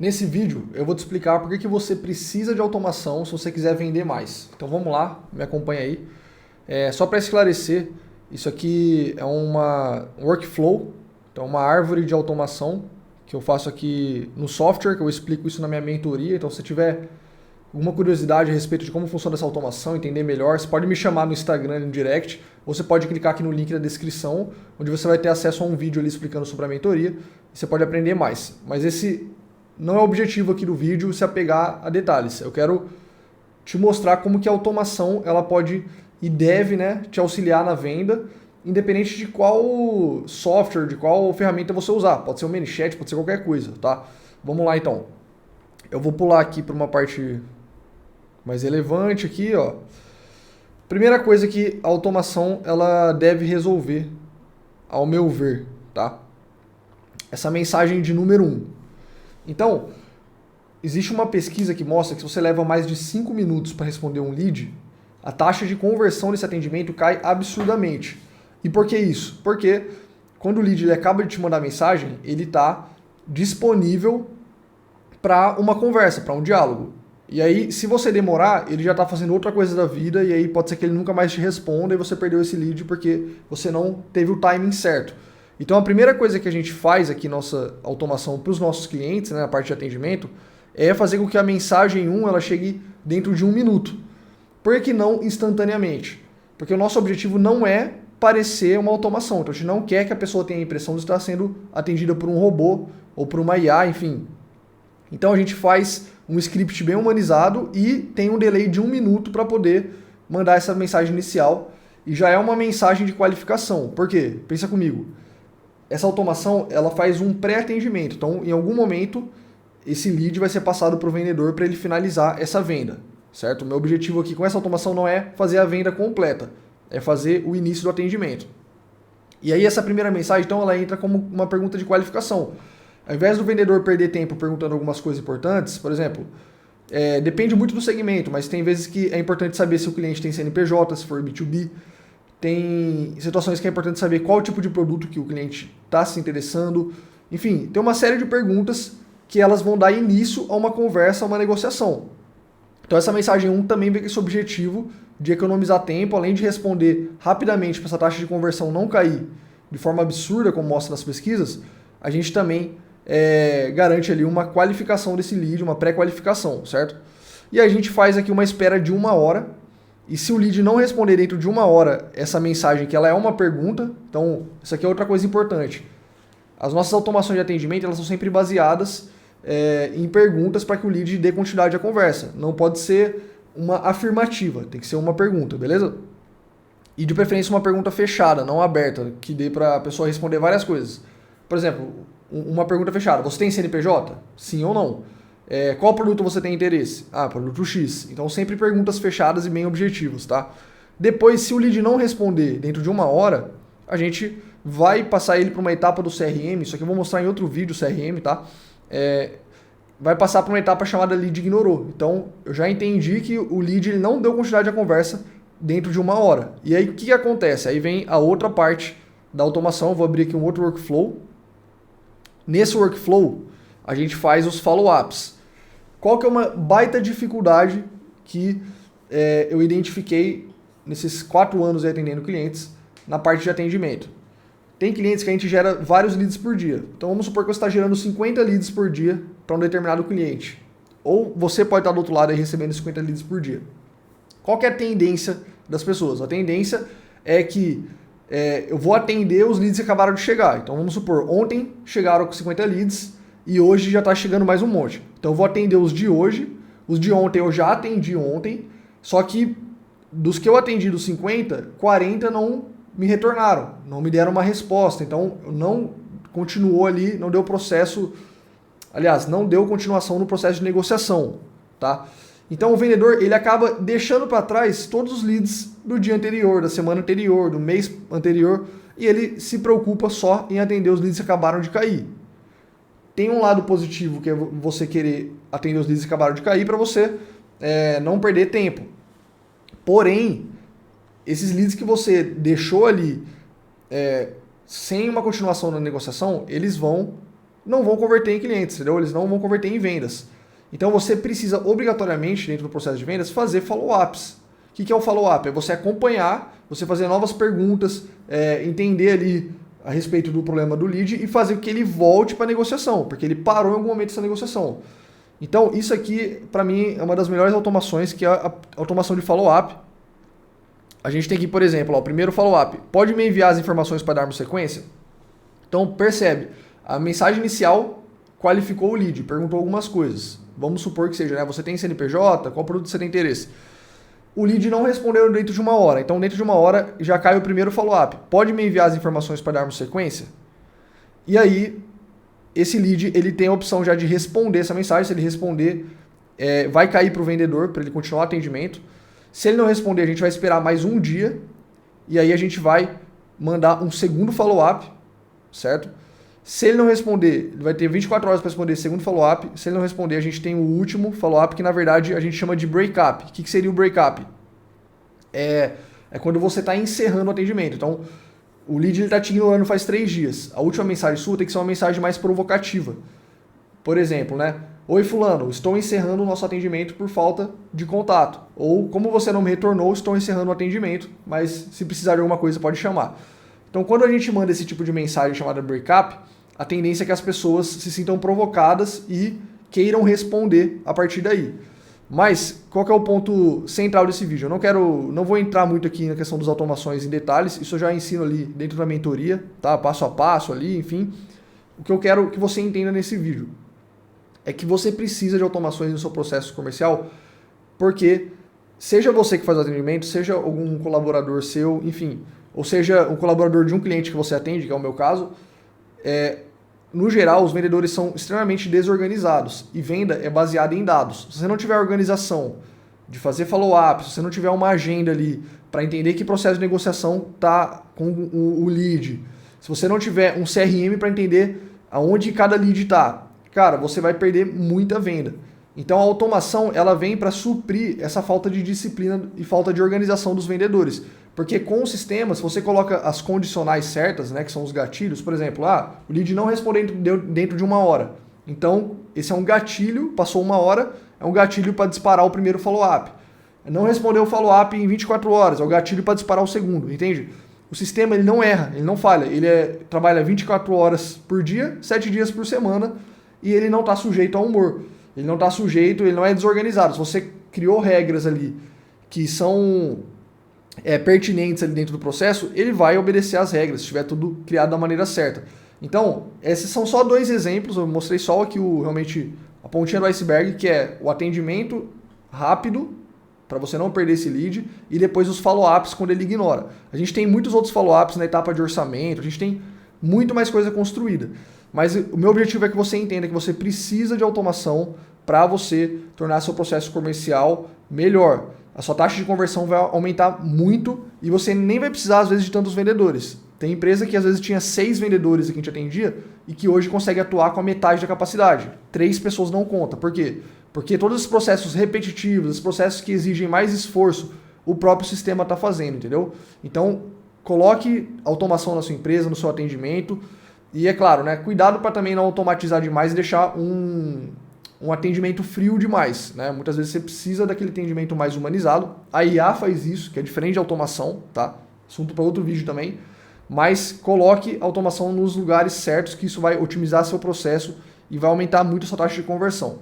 Nesse vídeo eu vou te explicar por que você precisa de automação se você quiser vender mais. Então vamos lá, me acompanha aí. Só para esclarecer, isso aqui é uma workflow, então uma árvore de automação que eu faço aqui no software, que eu explico isso na minha mentoria. Então se você tiver alguma curiosidade a respeito de como funciona essa automação, entender melhor, você pode me chamar no Instagram, no direct, ou você pode clicar aqui no link da descrição, onde você vai ter acesso a um vídeo ali explicando sobre a mentoria, e você pode aprender mais. Mas esse não é o objetivo aqui do vídeo se apegar a detalhes. Eu quero te mostrar como que a automação ela pode e deve, né, te auxiliar na venda, independente de qual software, de qual ferramenta você usar. Pode ser o ManyChat, pode ser qualquer coisa, tá? Vamos lá então. Eu vou pular aqui para uma parte mais relevante aqui, ó. Primeira coisa que a automação ela deve resolver, ao meu ver, tá? Essa mensagem de número 1. Então, existe uma pesquisa que mostra que se você leva mais de 5 minutos para responder um lead, a taxa de conversão desse atendimento cai absurdamente. E por que isso? Porque quando o lead ele acaba de te mandar mensagem, ele está disponível para uma conversa, para um diálogo. E aí, se você demorar, ele já está fazendo outra coisa da vida e aí pode ser que ele nunca mais te responda e você perdeu esse lead porque você não teve o timing certo. Então a primeira coisa que a gente faz aqui, nossa automação para os nossos clientes, né, na parte de atendimento, é fazer com que a mensagem 1 ela chegue dentro de 1 minuto. Por que não instantaneamente? Porque o nosso objetivo não é parecer uma automação. Então a gente não quer que a pessoa tenha a impressão de estar sendo atendida por um robô ou por uma IA, enfim. Então a gente faz um script bem humanizado e tem um delay de 1 minuto para poder mandar essa mensagem inicial. E já é uma mensagem de qualificação. Por quê? Pensa comigo. Essa automação ela faz um pré-atendimento. Então, em algum momento, esse lead vai ser passado para o vendedor para ele finalizar essa venda, certo? O meu objetivo aqui com essa automação não é fazer a venda completa, é fazer o início do atendimento. E aí essa primeira mensagem, então, ela entra como uma pergunta de qualificação. Ao invés do vendedor perder tempo perguntando algumas coisas importantes, por exemplo, depende muito do segmento, mas tem vezes que é importante saber se o cliente tem CNPJ, se for B2B. Tem situações que é importante saber qual tipo de produto que o cliente está se interessando. Enfim, tem uma série de perguntas que elas vão dar início a uma conversa, a uma negociação. Então essa mensagem 1 também vem com esse objetivo de economizar tempo, além de responder rapidamente para essa taxa de conversão não cair de forma absurda, como mostra nas pesquisas, a gente também garante ali uma qualificação desse lead, uma pré-qualificação, certo? E a gente faz aqui uma espera de 1 hora. E se o lead não responder dentro de 1 hora essa mensagem, que ela é uma pergunta, então isso aqui é outra coisa importante. As nossas automações de atendimento elas são sempre baseadas em perguntas para que o lead dê continuidade à conversa. Não pode ser uma afirmativa, tem que ser uma pergunta, beleza? E de preferência uma pergunta fechada, não aberta, que dê para a pessoa responder várias coisas. Por exemplo, uma pergunta fechada. Você tem CNPJ? Sim ou não? Qual produto você tem interesse? Ah, produto X. Então sempre perguntas fechadas e bem objetivas, tá? Depois, se o lead não responder dentro de 1 hora, a gente vai passar ele para uma etapa do CRM, isso aqui eu vou mostrar em outro vídeo, CRM, tá? Vai passar para uma etapa chamada lead ignorou. Então, eu já entendi que o lead ele não deu continuidade à conversa dentro de 1 hora. E aí, o que acontece? Aí vem a outra parte da automação, eu vou abrir aqui um outro workflow. Nesse workflow, a gente faz os follow-ups. Qual que é uma baita dificuldade que eu identifiquei nesses 4 anos atendendo clientes na parte de atendimento? Tem clientes que a gente gera vários leads por dia. Então vamos supor que você está gerando 50 leads por dia para um determinado cliente. Ou você pode estar do outro lado aí recebendo 50 leads por dia. Qual que é a tendência das pessoas? A tendência é que eu vou atender os leads que acabaram de chegar. Então vamos supor, ontem chegaram com 50 leads, e hoje já está chegando mais um monte. Então eu vou atender os de hoje, os de ontem eu já atendi ontem, só que dos que eu atendi dos 50, 40 não me retornaram, não me deram uma resposta. Então não continuou ali, não deu processo, aliás, não deu continuação no processo de negociação, tá? Então o vendedor ele acaba deixando para trás todos os leads do dia anterior, da semana anterior, do mês anterior, e ele se preocupa só em atender os leads que acabaram de cair. Tem um lado positivo que é você querer atender os leads que acabaram de cair para você não perder tempo. Porém, esses leads que você deixou ali sem uma continuação na negociação, eles vão não vão converter em clientes, entendeu? Eles não vão converter em vendas. Então você precisa obrigatoriamente, dentro do processo de vendas, fazer follow-ups. O que é o follow-up? É você acompanhar, você fazer novas perguntas, entender ali a respeito do problema do lead e fazer com que ele volte para a negociação, porque ele parou em algum momento essa negociação. Então, isso aqui, para mim, é uma das melhores automações, que é a automação de follow-up. A gente tem aqui, por exemplo, o primeiro follow-up. Pode me enviar as informações para darmos sequência? Então, percebe, a mensagem inicial qualificou o lead, perguntou algumas coisas. Vamos supor que seja, né? Você tem CNPJ? Qual produto você tem interesse? O lead não respondeu dentro de uma hora. Então, dentro de uma hora, já cai o primeiro follow-up. Pode me enviar as informações para darmos sequência? E aí, esse lead, ele tem a opção já de responder essa mensagem. Se ele responder, vai cair para o vendedor, para ele continuar o atendimento. Se ele não responder, a gente vai esperar mais um dia. E aí, a gente vai mandar um segundo follow-up, certo? Se ele não responder, ele vai ter 24 horas para responder esse segundo follow-up. Se ele não responder, a gente tem o último follow-up, que na verdade a gente chama de break-up. O que seria o break-up? É quando você está encerrando o atendimento. Então, o lead está te ignorando faz 3 dias. A última mensagem sua tem que ser uma mensagem mais provocativa. Por exemplo, né? Oi fulano, estou encerrando o nosso atendimento por falta de contato. Ou como você não me retornou, estou encerrando o atendimento, mas se precisar de alguma coisa pode chamar. Então, quando a gente manda esse tipo de mensagem chamada break-up, a tendência é que as pessoas se sintam provocadas e queiram responder a partir daí. Mas, qual que é o ponto central desse vídeo? Eu não vou entrar muito aqui na questão das automações em detalhes, isso eu já ensino ali dentro da mentoria, tá? Passo a passo ali, enfim. O que eu quero que você entenda nesse vídeo é que você precisa de automações no seu processo comercial, porque seja você que faz o atendimento, seja algum colaborador seu, enfim, ou seja, um colaborador de um cliente que você atende, que é o meu caso, no geral, os vendedores são extremamente desorganizados e venda é baseada em dados. Se você não tiver organização de fazer follow-up, se você não tiver uma agenda ali para entender que processo de negociação está com o lead, se você não tiver um CRM para entender aonde cada lead está, cara, você vai perder muita venda. Então a automação ela vem para suprir essa falta de disciplina e falta de organização dos vendedores. Porque com o sistema, se você coloca as condicionais certas, né, que são os gatilhos, por exemplo, o lead não respondeu dentro de uma hora. Então, esse é um gatilho, passou uma hora, é um gatilho para disparar o primeiro follow-up. Não respondeu o follow-up em 24 horas, é o gatilho para disparar o segundo, entende? O sistema ele não erra, ele não falha, ele trabalha 24 horas por dia, 7 dias por semana, e ele não está sujeito a humor. Ele não está sujeito, ele não é desorganizado. Se você criou regras ali que são pertinentes ali dentro do processo, ele vai obedecer às regras, se tiver tudo criado da maneira certa. Então, esses são só 2 exemplos, eu mostrei só aqui realmente a pontinha do iceberg, que é o atendimento rápido, para você não perder esse lead, e depois os follow-ups quando ele ignora. A gente tem muitos outros follow-ups na etapa de orçamento, a gente tem muito mais coisa construída. Mas o meu objetivo é que você entenda que você precisa de automação para você tornar seu processo comercial melhor. A sua taxa de conversão vai aumentar muito e você nem vai precisar, às vezes, de tantos vendedores. Tem empresa que, às vezes, tinha 6 vendedores que a gente atendia e que hoje consegue atuar com a metade da capacidade. 3 pessoas não conta. Por quê? Porque todos os processos repetitivos, os processos que exigem mais esforço, o próprio sistema está fazendo, entendeu? Então, coloque automação na sua empresa, no seu atendimento. E é claro, né, cuidado para também não automatizar demais e deixar um atendimento frio demais, né? Muitas vezes você precisa daquele atendimento mais humanizado. A IA faz isso, que é diferente de automação, tá? Assunto para outro vídeo também. Mas coloque automação nos lugares certos, que isso vai otimizar seu processo e vai aumentar muito a sua taxa de conversão.